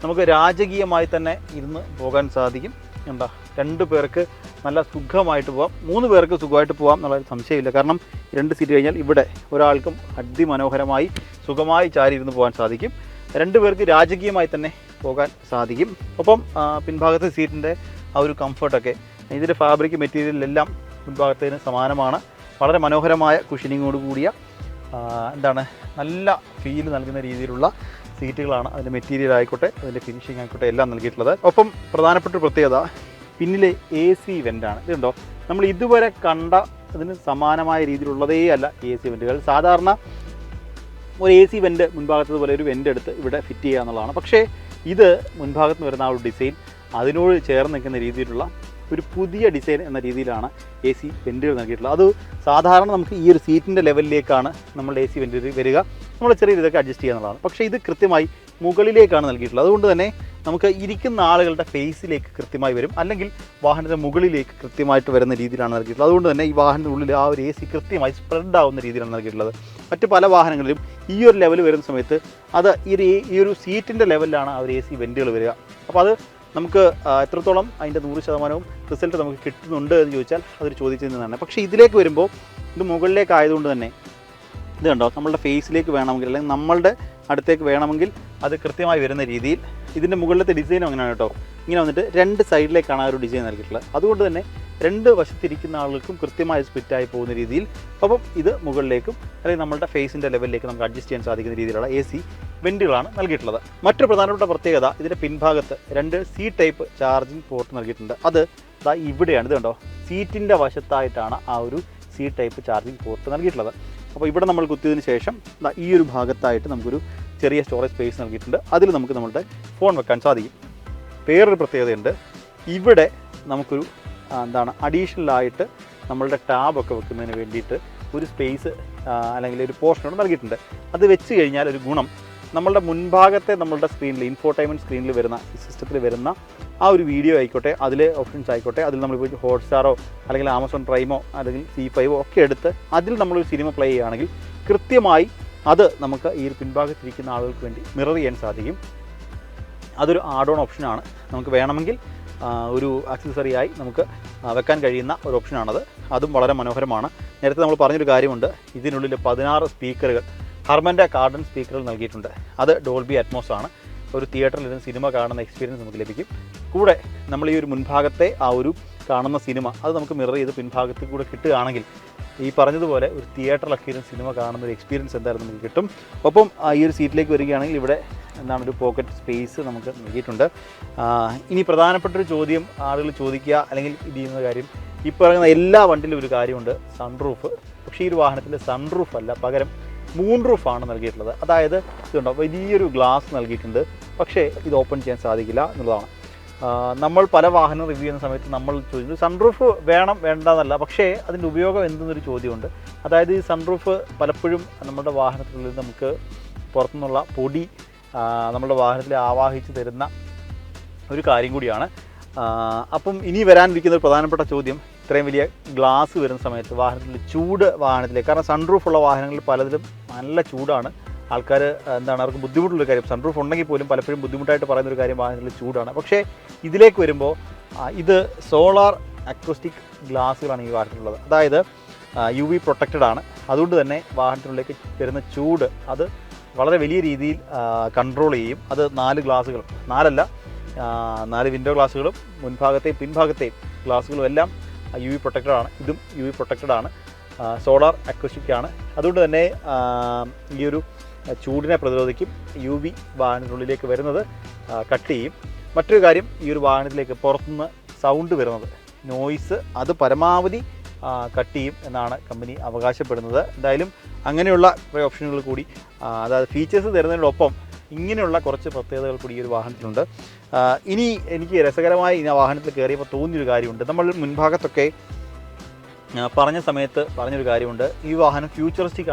നമുക്ക് രാജകീയമായി തന്നെ ഇരുന്ന് പോകാൻ സാധിക്കും. എന്താ, 2 പേർക്ക് നല്ല സുഖമായിട്ട് പോകാം, 3 പേർക്ക് സുഖമായിട്ട് പോകാം എന്നുള്ളൊരു സംശയമില്ല. കാരണം 2 സീറ്റ് കഴിഞ്ഞാൽ ഇവിടെ ഒരാൾക്കും അതിമനോഹരമായി സുഖമായി ചാരി ഇരുന്ന് പോകാൻ സാധിക്കും. 2 പേർക്ക് രാജകീയമായി തന്നെ പോകാൻ സാധിക്കും. ഒപ്പം പിൻഭാഗത്തെ സീറ്റിൻ്റെ ആ ഒരു കംഫർട്ടൊക്കെ, ഇതിൻ്റെ ഫാബ്രിക് മെറ്റീരിയലെല്ലാം മുൻഭാഗത്തിന് സമാനമാണ്. വളരെ മനോഹരമായ കുഷനിങ്ങോട് കൂടിയ നല്ല ഫീൽ നൽകുന്ന രീതിയിലുള്ള സീറ്റുകളാണ്. അതിൻ്റെ മെറ്റീരിയൽ ആയിക്കോട്ടെ, അതിൻ്റെ ഫിനിഷിംഗ് ആയിക്കോട്ടെ എല്ലാം നൽകിയിട്ടുള്ളത്. ഒപ്പം പ്രധാനപ്പെട്ട പ്രത്യേകത പിന്നിലെ AC വെൻ്റാണ്. ഇതുണ്ടോ, നമ്മൾ ഇതുവരെ കണ്ട അതിന് സമാനമായ രീതിയിലുള്ളതേ അല്ല AC വെൻറ്റുകൾ. സാധാരണ ഒരു AC വെൻ്റ് മുൻഭാഗത്തതുപോലെ ഒരു വെൻ്റ് എടുത്ത് ഇവിടെ ഫിറ്റ് ചെയ്യുക എന്നുള്ളതാണ്. പക്ഷേ ഇത് മുൻഭാഗത്ത് നിന്ന് വരുന്ന ആ ഒരു ഡിസൈൻ അതിനോട് ചേർന്ന് നിൽക്കുന്ന രീതിയിലുള്ള ഒരു പുതിയ ഡിസൈൻ എന്ന രീതിയിലാണ് AC വെൻറ്റുകൾ നൽകിയിട്ടുള്ളത്. അത് സാധാരണ നമുക്ക് ഈ ഒരു സീറ്റിൻ്റെ ലെവലിലേക്കാണ് നമ്മളുടെ AC വെൻറ്റ് വരിക. നമ്മൾ ചെറിയ ഇതൊക്കെ അഡ്ജസ്റ്റ് ചെയ്യുക എന്നുള്ളതാണ്. പക്ഷേ ഇത് കൃത്യമായി മുകളിലേക്കാണ് നൽകിയിട്ടുള്ളത്. അതുകൊണ്ട് തന്നെ നമുക്ക് ഇരിക്കുന്ന ആളുകളുടെ ഫേസിലേക്ക് കൃത്യമായി വരും, അല്ലെങ്കിൽ വാഹനത്തിൻ്റെ മുകളിലേക്ക് കൃത്യമായിട്ട് വരുന്ന രീതിയിലാണ് നൽകിയിട്ടുള്ളത്. അതുകൊണ്ട് തന്നെ ഈ വാഹനത്തിനുള്ളിൽ ആ ഒരു AC കൃത്യമായി സ്പ്രെഡ് ആവുന്ന രീതിയിലാണ് നൽകിയിട്ടുള്ളത്. മറ്റ് പല വാഹനങ്ങളിലും ഈ ഒരു ലെവൽ വരുന്ന സമയത്ത് അത് ഈ ഒരു സീറ്റിൻ്റെ ലെവലിലാണ് ആ ഒരു AC വെൻറ്റുകൾ വരിക. അപ്പോൾ അത് നമുക്ക് എത്രത്തോളം അതിൻ്റെ 100% റിസൾട്ട് നമുക്ക് കിട്ടുന്നുണ്ട് എന്ന് ചോദിച്ചാൽ അതൊരു ചോദിച്ചിരുന്നതാണ്. പക്ഷേ ഇതിലേക്ക് വരുമ്പോൾ ഇത് മുകളിലേക്ക് ആയതുകൊണ്ട് തന്നെ ഇത് കണ്ടോ, നമ്മളുടെ ഫേസിലേക്ക് വേണമെങ്കിൽ അല്ലെങ്കിൽ നമ്മളുടെ അടുത്തേക്ക് വേണമെങ്കിൽ അത് കൃത്യമായി വരുന്ന രീതിയിൽ ഇതിൻ്റെ മുകളിലത്തെ ഡിസൈനും അങ്ങനെയാണ് കേട്ടോ. ഇങ്ങനെ വന്നിട്ട് 2 സൈഡിലേക്കാണ് ആ ഒരു ഡിസൈൻ നൽകിയിട്ടുള്ളത്. അതുകൊണ്ട് തന്നെ 2 വശത്തിരിക്കുന്ന ആളുകൾക്കും കൃത്യമായി സ്പ്ലിറ്റായി പോകുന്ന രീതിയിൽ, അപ്പം ഇത് മുകളിലേക്കും അല്ലെങ്കിൽ നമ്മളുടെ ഫേസിൻ്റെ ലെവലിലേക്ക് നമുക്ക് അഡ്ജസ്റ്റ് ചെയ്യാൻ സാധിക്കുന്ന രീതിയിലുള്ള AC വെൻറ്റുകളാണ് നൽകിയിട്ടുള്ളത്. മറ്റൊരു പ്രധാനപ്പെട്ട പ്രത്യേകത, ഇതിൻ്റെ പിൻഭാഗത്ത് 2 C ടൈപ്പ് ചാർജിങ് പോർട്ട് നൽകിയിട്ടുണ്ട്. അത് ഇവിടെയാണ്. ഇത് കണ്ടോ, സീറ്റിൻ്റെ വശത്തായിട്ടാണ് ആ ഒരു C ടൈപ്പ് ചാർജിങ് പോർട്ട് നൽകിയിട്ടുള്ളത്. അപ്പോൾ ഇവിടെ നമ്മൾ കുത്തിയതിന് ശേഷം ഈ ഒരു ഭാഗത്തായിട്ട് നമുക്കൊരു ചെറിയ സ്റ്റോറേജ് സ്പേസ് നൽകിയിട്ടുണ്ട്. അതിൽ നമുക്ക് നമ്മളുടെ ഫോൺ വെക്കാൻ സാധിക്കും. വേറൊരു പ്രത്യേകതയുണ്ട്, ഇവിടെ നമുക്കൊരു അഡീഷണലായിട്ട് നമ്മളുടെ ടാബൊക്കെ വെക്കുന്നതിന് വേണ്ടിയിട്ട് ഒരു സ്പേസ് അല്ലെങ്കിൽ ഒരു പോർഷനോട് നൽകിയിട്ടുണ്ട്. അത് വെച്ച് കഴിഞ്ഞാൽ ഒരു ഗുണം, നമ്മളുടെ മുൻഭാഗത്തെ നമ്മളുടെ സ്ക്രീനിൽ ഇൻഫോർടൈൻമെൻറ്റ് സ്ക്രീനിൽ വരുന്ന ഈ സിസ്റ്റത്തിൽ വരുന്ന ആ ഒരു വീഡിയോ ആയിക്കോട്ടെ, അതിലെ ഓപ്ഷൻസ് ആയിക്കോട്ടെ, അതിൽ നമ്മളിപ്പോൾ ഹോട്ട്സ്റ്റാറോ അല്ലെങ്കിൽ ആമസോൺ പ്രൈമോ അല്ലെങ്കിൽ C5 ഒക്കെ എടുത്ത് അതിൽ നമ്മളൊരു സിനിമ പ്ലേ ചെയ്യുകയാണെങ്കിൽ കൃത്യമായി അത് നമുക്ക് ഈ ഒരു പിൻഭാഗത്തിരിക്കുന്ന ആളുകൾക്ക് വേണ്ടി മിറർ ചെയ്യാൻ സാധിക്കും. അതൊരു ആഡ് ഓൺ ഓപ്ഷനാണ്. നമുക്ക് വേണമെങ്കിൽ ഒരു ആക്സസറിയായി നമുക്ക് വെക്കാൻ കഴിയുന്ന ഒരു ഓപ്ഷനാണത്. അതും വളരെ മനോഹരമാണ്. നേരത്തെ നമ്മൾ പറഞ്ഞൊരു കാര്യമുണ്ട്, ഇതിനുള്ളിൽ 16 സ്പീക്കറുകൾ, ഹർമൻ്റെ കാർഡൻ സ്പീക്കറുകൾ നൽകിയിട്ടുണ്ട്. അത് ഡോൾബി അറ്റ്മോസ് ആണ്. ഒരു തിയേറ്ററിൽ ഇരുന്ന് സിനിമ കാണുന്ന എക്സ്പീരിയൻസ് നമുക്ക് ലഭിക്കും. കൂടെ നമ്മൾ ഈ ഒരു മുൻഭാഗത്തെ ആ ഒരു കാണുന്ന സിനിമ അത് നമുക്ക് മിറർ ചെയ്ത് പിൻഭാഗത്തിൽ കൂടെ കിട്ടുകയാണെങ്കിൽ ഈ പറഞ്ഞതുപോലെ ഒരു തിയേറ്ററിലൊക്കെ ഇരുന്ന് സിനിമ കാണുന്ന ഒരു എക്സ്പീരിയൻസ് എന്തായാലും നമുക്ക് കിട്ടും. ഒപ്പം ഈ ഒരു സീറ്റിലേക്ക് വരികയാണെങ്കിൽ ഇവിടെ ഒരു പോക്കറ്റ് സ്പേസ് നമുക്ക് നൽകിയിട്ടുണ്ട്. ഇനി പ്രധാനപ്പെട്ടൊരു ചോദ്യം ആളുകൾ ചോദിക്കുക അല്ലെങ്കിൽ ഇത് ചെയ്യുന്ന കാര്യം, ഈ പറയുന്ന എല്ലാ വണ്ടിയിലും ഒരു കാര്യമുണ്ട്, സൺറൂഫ്. പക്ഷേ ഈ ഒരു വാഹനത്തിൽ സൺറൂഫ് അല്ല, പകരം മൂൺ റൂഫാണ് നൽകിയിട്ടുള്ളത്. അതായത് ഇതുണ്ടോ, വലിയൊരു ഗ്ലാസ് നൽകിയിട്ടുണ്ട്. പക്ഷേ ഇത് ഓപ്പൺ ചെയ്യാൻ സാധിക്കില്ല എന്നുള്ളതാണ്. നമ്മൾ പല വാഹനം റിവ്യൂ ചെയ്യുന്ന സമയത്ത് നമ്മൾ ചോദിക്കുന്നത് സൺറൂഫ് വേണം വേണ്ടെന്നല്ല, പക്ഷേ അതിൻ്റെ ഉപയോഗം എന്തെന്നൊരു ചോദ്യമുണ്ട്. അതായത് ഈ സൺറൂഫ് പലപ്പോഴും നമ്മുടെ വാഹനത്തിനുള്ളിൽ നമുക്ക് പുറത്തുനിന്നുള്ള പൊടി നമ്മുടെ വാഹനത്തിൽ ആവാഹിച്ച് തരുന്ന ഒരു കാര്യം കൂടിയാണ്. അപ്പം ഇനി വരാനിരിക്കുന്ന ഒരു പ്രധാനപ്പെട്ട ചോദ്യം, ഇത്രയും വലിയ ഗ്ലാസ് വരുന്ന സമയത്ത് വാഹനത്തിൽ ചൂട് വാഹനത്തിലേക്ക്, കാരണം സൺറൂഫുള്ള വാഹനങ്ങളിൽ പലതിലും നല്ല ചൂടാണ്. ആൾക്കാർ അവർക്ക് ബുദ്ധിമുട്ടുള്ളൊരു കാര്യം, സൺറൂഫ് ഉണ്ടെങ്കിൽ പോലും പലപ്പോഴും ബുദ്ധിമുട്ടായിട്ട് പറയുന്നൊരു കാര്യം വാഹനത്തിൽ ചൂടാണ്. പക്ഷേ ഇതിലേക്ക് വരുമ്പോൾ ഇത് സോളാർ അക്വസ്റ്റിക് ഗ്ലാസ്സുകളാണ് ഈ വാഹനത്തിലുള്ളത്. അതായത് UV പ്രൊട്ടക്റ്റഡ് ആണ്. അതുകൊണ്ട് തന്നെ വാഹനത്തിനുള്ളിലേക്ക് വരുന്ന ചൂട് അത് വളരെ വലിയ രീതിയിൽ കൺട്രോൾ ചെയ്യും. അത് 4 ഗ്ലാസ്സുകൾ, 4 വിൻഡോ ഗ്ലാസ്സുകളും മുൻഭാഗത്തെയും പിൻഭാഗത്തെയും ഗ്ലാസ്സുകളും എല്ലാം UV പ്രൊട്ടക്റ്റഡ് ആണ്. ഇതും UV പ്രൊട്ടക്റ്റഡ് ആണ്, സോളാർ അക്വസ്റ്റിക് ആണ്. അതുകൊണ്ട് തന്നെ ഈ ഒരു ചൂടിനെ പ്രതിരോധിക്കും. UV വാഹനത്തിനുള്ളിലേക്ക് വരുന്നത് കട്ട് ചെയ്യും. മറ്റൊരു കാര്യം, ഈ ഒരു വാഹനത്തിലേക്ക് പുറത്തുനിന്ന് സൗണ്ട് വരുന്നത്, നോയ്സ്, അത് പരമാവധി കട്ട് ചെയ്യും എന്നാണ് കമ്പനി അവകാശപ്പെടുന്നത്. എന്തായാലും അങ്ങനെയുള്ള കുറേ ഓപ്ഷനുകൾ കൂടി, അതായത് ഫീച്ചേഴ്സ് തരുന്നതിനോടൊപ്പം ഇങ്ങനെയുള്ള കുറച്ച് പ്രത്യേകതകൾ കൂടി ഈ ഒരു വാഹനത്തിലുണ്ട്. ഇനി എനിക്ക് രസകരമായി ഈ വാഹനത്തിൽ കയറിയപ്പോൾ തോന്നിയൊരു കാര്യമുണ്ട്. നമ്മൾ മുൻഭാഗത്തൊക്കെ പറഞ്ഞ സമയത്ത് പറഞ്ഞൊരു കാര്യമുണ്ട്, ഈ വാഹനം ഫ്യൂച്ചറിസ്റ്റിക്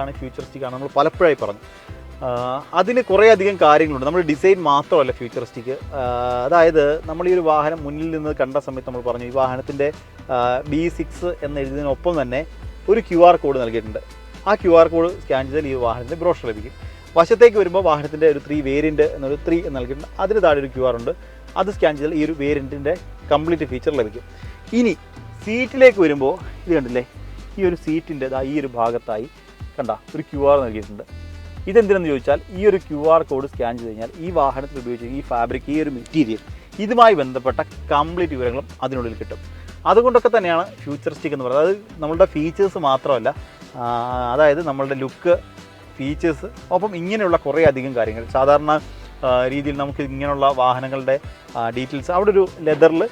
ആണ് നമ്മൾ പലപ്പോഴായി പറഞ്ഞു. അതിന് കുറേയധികം കാര്യങ്ങളുണ്ട്. നമ്മൾ ഡിസൈൻ മാത്രമല്ല ഫ്യൂച്ചറിസ്റ്റിക്. അതായത് നമ്മൾ ഈ ഒരു വാഹനം മുന്നിൽ നിന്ന് കണ്ട സമയത്ത് നമ്മൾ പറഞ്ഞു, ഈ വാഹനത്തിൻ്റെ B6 എന്ന് എഴുതുന്നതിനൊപ്പം തന്നെ ഒരു QR കോഡ് നൽകിയിട്ടുണ്ട്. ആ QR കോഡ് സ്കാൻ ചെയ്താൽ ഈ വാഹനത്തിൻ്റെ ബ്രോഷർ ലഭിക്കും. വശത്തേക്ക് വരുമ്പോൾ വാഹനത്തിൻ്റെ ഒരു 3 വേരിയൻറ്റ് എന്നൊരു 3 എന്ന് നൽകിയിട്ടുണ്ട്. അതിന് താഴെ ഒരു QR ഉണ്ട്. അത് സ്കാൻ ചെയ്താൽ ഈ ഒരു വേരിയൻറ്റിൻ്റെ കംപ്ലീറ്റ് ഫീച്ചർ ലഭിക്കും. ഇനി സീറ്റിലേക്ക് വരുമ്പോൾ ഇത് കണ്ടില്ലേ, ഈ ഒരു സീറ്റിൻ്റെ ഈ ഒരു ഭാഗത്തായി ഒരു QR നൽകിയിട്ടുണ്ട്. ഇതെന്തിനെന്ന് ചോദിച്ചാൽ, ഈ ഒരു QR കോഡ് സ്കാൻ ചെയ്ത് കഴിഞ്ഞാൽ ഈ വാഹനത്തിൽ ഉപയോഗിച്ച ഈ ഫാബ്രിക്, ഈ ഒരു മെറ്റീരിയൽ, ഇതുമായി ബന്ധപ്പെട്ട കംപ്ലീറ്റ് വിവരങ്ങളും അതിനുള്ളിൽ കിട്ടും. അതുകൊണ്ടൊക്കെ തന്നെയാണ് ഫ്യൂച്ചറിസ്റ്റിക് എന്ന് പറയുന്നത്. അത് നമ്മളുടെ ഫീച്ചേഴ്സ് മാത്രമല്ല, അതായത് നമ്മളുടെ ലുക്ക്, ഫീച്ചേഴ്സ്, ഒപ്പം ഇങ്ങനെയുള്ള കുറേ അധികം കാര്യങ്ങൾ. സാധാരണ രീതിയിൽ നമുക്ക് ഇങ്ങനെയുള്ള വാഹനങ്ങളുടെ ഡീറ്റെയിൽസ് അവിടെ ഒരു ലെതറിൽ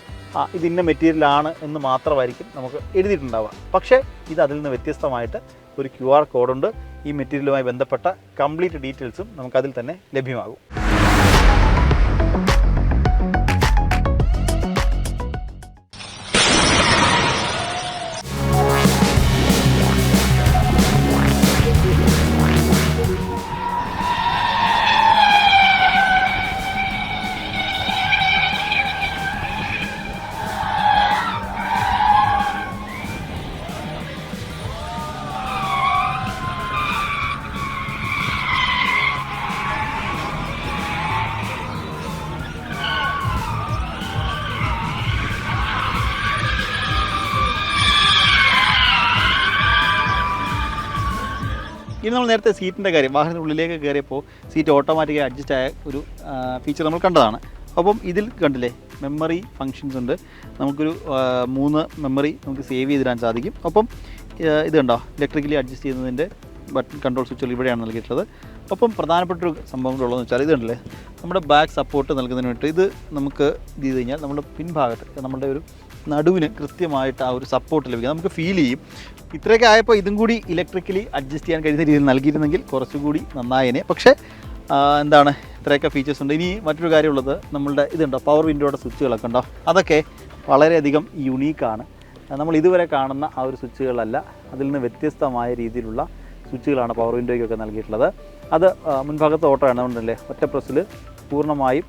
ഇത് ഇന്ന മെറ്റീരിയലാണ് എന്ന് മാത്രമായിരിക്കും നമുക്ക് എഴുതിയിട്ടുണ്ടാവുക. പക്ഷേ ഇത് അതിൽ നിന്ന് വ്യത്യസ്തമായിട്ട് ഒരു QR കോഡുണ്ട്. ഈ മെറ്റീരിയലുമായി ബന്ധപ്പെട്ട കംപ്ലീറ്റ് ഡീറ്റെയിൽസും നമുക്കതിൽ തന്നെ ലഭ്യമാകും. ഇനി നമ്മൾ നേരത്തെ സീറ്റിൻ്റെ കാര്യം, വാഹനത്തിനുള്ളിലേക്ക് കയറിയപ്പോൾ സീറ്റ് ഓട്ടോമാറ്റിക്കായി അഡ്ജസ്റ്റ് ആയ ഒരു ഫീച്ചർ നമ്മൾ കണ്ടതാണ്. അപ്പം ഇതിൽ കണ്ടില്ലേ മെമ്മറി ഫങ്ഷൻസ് ഉണ്ട്. നമുക്കൊരു 3 മെമ്മറി നമുക്ക് സേവ് ചെയ്തിടാൻ സാധിക്കും. അപ്പം ഇത് കണ്ടോ ഇലക്ട്രിക്കലി അഡ്ജസ്റ്റ് ചെയ്യുന്നതിൻ്റെ ബട്ടൺ കൺട്രോൾ സ്വിച്ചുകൾ ഇവിടെയാണ് നൽകിയിട്ടുള്ളത്. ഒപ്പം പ്രധാനപ്പെട്ടൊരു സംഭവങ്ങളുള്ളതെന്ന് വെച്ചാൽ ഇത് കണ്ടില്ലേ നമ്മുടെ ബാക്ക് സപ്പോർട്ട് നൽകുന്നതിന് വേണ്ടി ഇത് നമുക്ക് ഇത് ചെയ്ത് കഴിഞ്ഞാൽ നമ്മുടെ പിൻഭാഗത്ത് നമ്മുടെ ഒരു നടുവിന് കൃത്യമായിട്ട് ആ ഒരു സപ്പോർട്ട് ലഭിക്കും, നമുക്ക് ഫീൽ ചെയ്യും. ഇത്രയൊക്കെ ആയപ്പോൾ ഇതും കൂടി ഇലക്ട്രിക്കലി അഡ്ജസ്റ്റ് ചെയ്യാൻ കഴിയുന്ന രീതിയിൽ നൽകിയിരുന്നെങ്കിൽ കുറച്ചുകൂടി നന്നായേനെ. പക്ഷേ എന്താണ് ഇത്രയൊക്കെ ഫീച്ചേഴ്സ് ഉണ്ട്. ഇനി മറ്റൊരു കാര്യമുള്ളത് നമ്മളുടെ ഇതുണ്ടോ പവർ വിൻഡോയുടെ സ്വിച്ചുകളൊക്കെ ഉണ്ടോ, അതൊക്കെ വളരെയധികം യുണീക്കാണ്. നമ്മൾ ഇതുവരെ കാണുന്ന ആ ഒരു സ്വിച്ചുകളല്ല, അതിൽ നിന്ന് വ്യത്യസ്തമായ രീതിയിലുള്ള സ്വിച്ചുകളാണ് പവർ വിൻഡോയ്ക്കൊക്കെ നൽകിയിട്ടുള്ളത്. അത് മുൻഭാഗത്ത് ഓട്ടോ ആണ്, അതുകൊണ്ടല്ലേ ഒറ്റ പ്രസ്സിൽ പൂർണ്ണമായും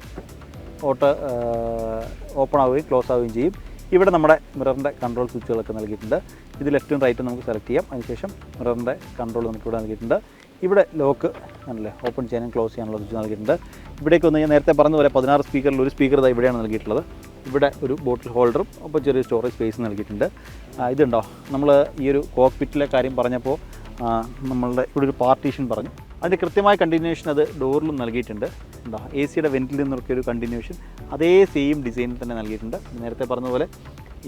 ഓപ്പൺ ആവുകയും ക്ലോസ് ആവുകയും ചെയ്യും. ഇവിടെ നമ്മുടെ മിററിൻ്റെ കൺട്രോൾ സ്വിച്ചുകളൊക്കെ നൽകിയിട്ടുണ്ട്. ഇത് ലെഫ്റ്റും റൈറ്റും നമുക്ക് സെലക്ട് ചെയ്യാം. അതിനുശേഷം മിററിൻ്റെ കൺട്രോൾ നമുക്കിവിടെ നൽകിയിട്ടുണ്ട്. ഇവിടെ ലോക്ക് ആണല്ലേ ഓപ്പൺ ചെയ്യാനും ക്ലോസ് ചെയ്യാനുള്ള സ്വിച്ച് നൽകിയിട്ടുണ്ട്. ഇവിടേക്ക് വന്ന് ഞാൻ നേരത്തെ പറഞ്ഞ പോലെ 16 സ്പീക്കറിൽ ഒരു സ്പീക്കർ ഇവിടെയാണ് നൽകിയിട്ടുള്ളത്. ഇവിടെ ഒരു ബോട്ടിൽ ഹോൾഡറും ഒപ്പം ചെറിയ സ്റ്റോറേജ് സ്പേസ് നൽകിയിട്ടുണ്ട്. ഇതുണ്ടോ നമ്മൾ ഈ ഒരു കോക്പിറ്റിലെ കാര്യം പറഞ്ഞപ്പോൾ നമ്മളുടെ ഇവിടെ ഒരു പാർട്ടീഷൻ പറഞ്ഞു, അതിൻ്റെ കൃത്യമായ കണ്ടിന്യൂഷൻ അത് ഡോറിലും നൽകിയിട്ടുണ്ട്. എന്താ എ സിയുടെ വെൻറ്റിൽ നിന്നൊക്കെ ഒരു കണ്ടിന്യൂഷൻ അതേ സെയിം ഡിസൈനിൽ തന്നെ നൽകിയിട്ടുണ്ട്. നേരത്തെ പറഞ്ഞതുപോലെ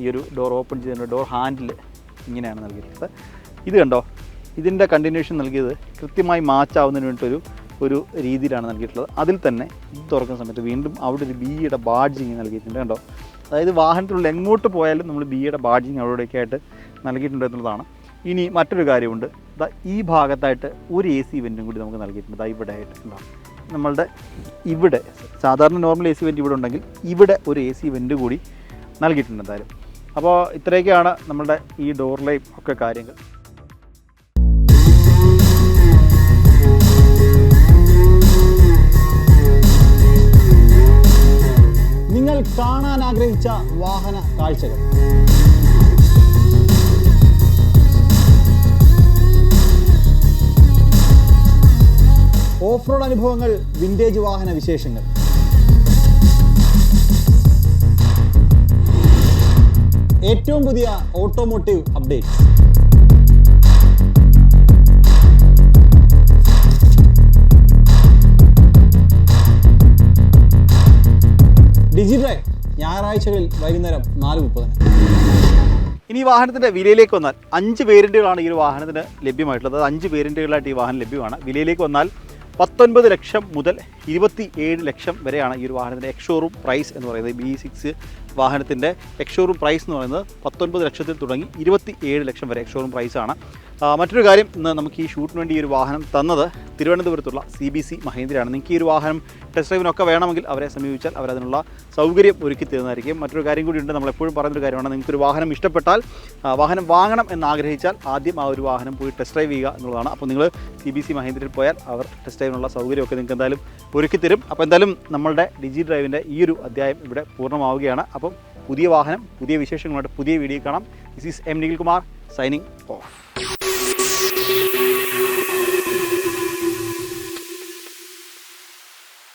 ഈ ഒരു ഡോർ ഓപ്പൺ ചെയ്തിട്ടുണ്ട്, ഡോർ ഹാൻഡിൽ ഇങ്ങനെയാണ് നൽകിയിട്ടുള്ളത്. ഇത് കണ്ടോ ഇതിൻ്റെ കണ്ടിന്യൂഷൻ നൽകിയത് കൃത്യമായി മാച്ചാവുന്നതിന് വേണ്ടിയിട്ടൊരു രീതിയിലാണ് നൽകിയിട്ടുള്ളത്. അതിൽ തന്നെ ഇത് തുറക്കുന്ന സമയത്ത് വീണ്ടും അവിടെ ഒരു ബിയുടെ ബാഡ്ജിങ് നൽകിയിട്ടുണ്ട് കണ്ടോ. അതായത് വാഹനത്തിലുള്ള എങ്ങോട്ട് പോയാലും നമ്മൾ ബിയുടെ ബാഡ്ജിങ് അവിടെയൊക്കെ ആയിട്ട് നൽകിയിട്ടുണ്ട് എന്നുള്ളതാണ്. ഇനി മറ്റൊരു കാര്യമുണ്ട്, ഈ ഭാഗത്തായിട്ട് ഒരു AC വെൻറ്റും കൂടി നമുക്ക് നൽകിയിട്ടുണ്ട്. ഇവിടെ ആയിട്ട് ഉണ്ടാകും നമ്മളുടെ ഇവിടെ സാധാരണ നോർമൽ AC വെൻറ്റ് ഇവിടെ ഉണ്ടെങ്കിൽ ഇവിടെ ഒരു AC വെൻറ്റ് കൂടി നൽകിയിട്ടുണ്ട് എന്തായാലും. അപ്പോൾ ഇത്രയൊക്കെയാണ് നമ്മളുടെ ഈ ഡോറിലെയും ഒക്കെ കാര്യങ്ങൾ. നിങ്ങൾ കാണാൻ ആഗ്രഹിച്ച വാഹന കാഴ്ചകൾ, ഓഫ് റോഡ് അനുഭവങ്ങൾ, വിൻറ്റേജ് വാഹന വിശേഷങ്ങൾ, ഏറ്റവും പുതിയ ഓട്ടോമോട്ടീവ് അപ്ഡേറ്റ്സ്, ഡിജിഡ്രൈവ് ഞായറാഴ്ചകളിൽ വൈകുന്നേരം 4:30. ഇനി ഈ വാഹനത്തിൻ്റെ വിലയിലേക്ക് വന്നാൽ 5 വേരിയൻറ്റുകളാണ് ഈ ഒരു വാഹനത്തിന് ലഭ്യമായിട്ടുള്ളത്. 5 വേരിയൻറ്റുകളായിട്ട് ഈ വാഹനം ലഭ്യമാണ്. വിലയിലേക്ക് വന്നാൽ 19 ലക്ഷം മുതൽ 27 ലക്ഷം വരെയാണ് ഈ ഒരു വാഹനത്തിൻ്റെ എക്സ്-ഷോറൂം പ്രൈസ് എന്ന് പറയുന്നത്. B6 വാഹനത്തിൻ്റെ എക്സ്-ഷോറൂം പ്രൈസ് എന്ന് പറയുന്നത് 19 ലക്ഷത്തിൽ തുടങ്ങി 27 ലക്ഷം വരെ എക്സ്-ഷോറൂം പ്രൈസാണ്. മറ്റൊരു കാര്യം, ഇന്ന് നമുക്ക് ഈ ഷൂട്ടിന് വേണ്ടി ഈ ഒരു വാഹനം തന്നത് തിരുവനന്തപുരത്തുള്ള CBC മഹീന്ദ്രയാണ്. നിങ്ങൾക്ക് ഈ ഒരു വാഹനം ടെസ്റ്റ് ഡ്രൈവിനൊക്കെ വേണമെങ്കിൽ അവരെ സമീപിച്ചാൽ അവരതിനുള്ള സൗകര്യം ഒരുക്കി തരുന്നതായിരിക്കും. മറ്റൊരു കാര്യം കൂടിയുണ്ട്, നമ്മളെപ്പോഴും പറയുന്നൊരു കാര്യമാണ്, നിങ്ങൾക്കൊരു വാഹനം ഇഷ്ടപ്പെട്ടാൽ വാഹനം വാങ്ങണം എന്നാഗ്രഹിച്ചാൽ ആദ്യം ആ ഒരു വാഹനം പോയി ടെസ്റ്റ് ഡ്രൈവ് ചെയ്യുക എന്നുള്ളതാണ്. അപ്പോൾ നിങ്ങൾ CBC മഹീന്ദ്രയിൽ പോയാൽ അവർ ടെസ്റ്റ് ഡ്രൈവിനുള്ള സൗകര്യമൊക്കെ നിങ്ങൾക്ക് എന്തായാലും ഒരുക്കി തരും. അപ്പോൾ എന്തായാലും നമ്മളുടെ ഡിജി ഡ്രൈവിൻ്റെ ഈ ഒരു അധ്യായം ഇവിടെ പൂർണ്ണമാവുകയാണ്. അപ്പം പുതിയ വാഹനം പുതിയ വിശേഷങ്ങളുമായിട്ട് പുതിയ വീഡിയോ കാണാം. This is M. Nikhil Kumar signing off.